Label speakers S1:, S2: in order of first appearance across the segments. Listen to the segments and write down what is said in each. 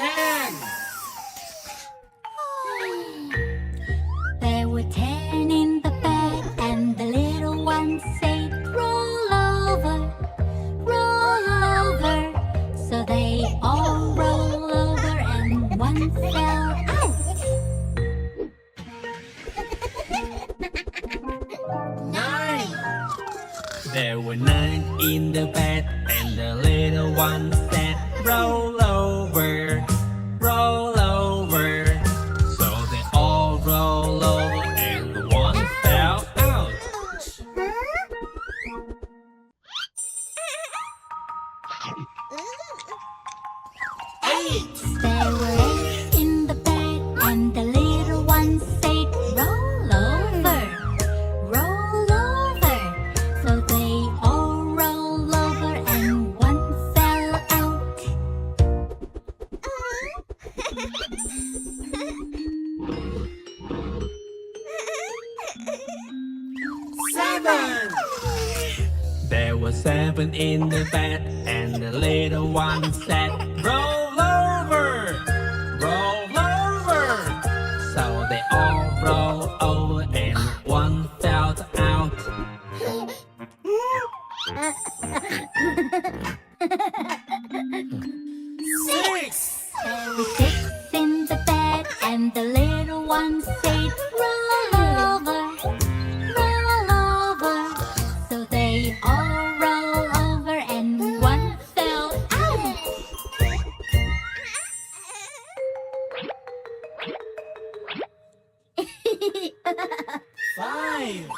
S1: 10.
S2: There were 10 in the bed, and the little one said, roll over, roll over. So they all roll over, and one fell out.
S1: 9.
S3: There were 9 in the bed, and the little one said, roll over, roll over. So they all roll over, and one fell out.
S1: 8.
S2: There were 8 in the bed, and the little one said, roll over, roll over. So they all roll over, and one fell out.
S1: 7.
S3: There were 7 in the bed, and the little one said, roll over, roll over. So they all roll over, and one fell out.
S1: 6.
S2: There were 6 in the bed, and the little one said, roll over, roll over. So they all roll over, and one fell out.
S1: 5.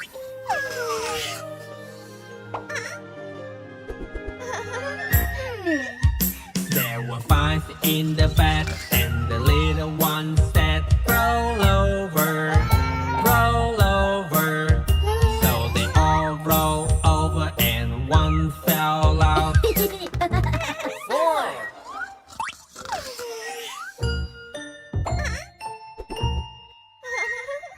S3: There were 5 in the bed, and the little one said, roll over, roll over. So they all roll over, and one fell out.
S1: 4.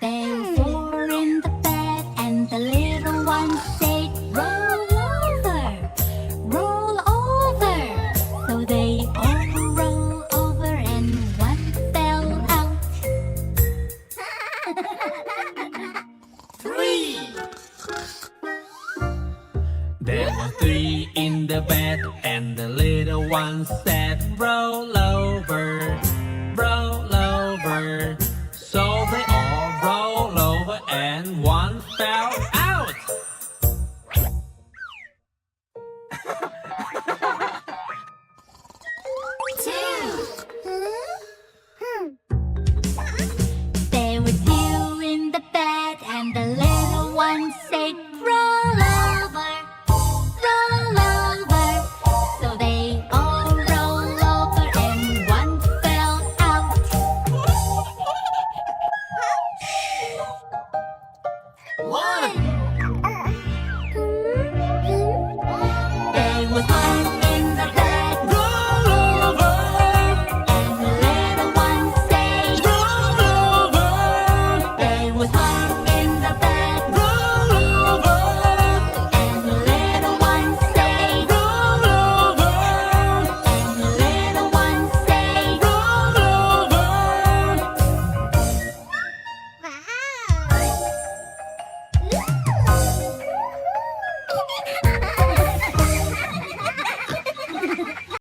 S2: There were 4 in the bed, and the little one said, roll over, roll over. So they all roll over, and one fell out.
S1: 3.
S3: There were 3 in the bed, and the little one said, roll over, roll over. So they all roll over, and one fell out.
S1: 2.
S2: There were 2 in the bed, and the little one said, roll over, roll over. So they all roll over, and one fell out.
S1: 1.
S2: There was 1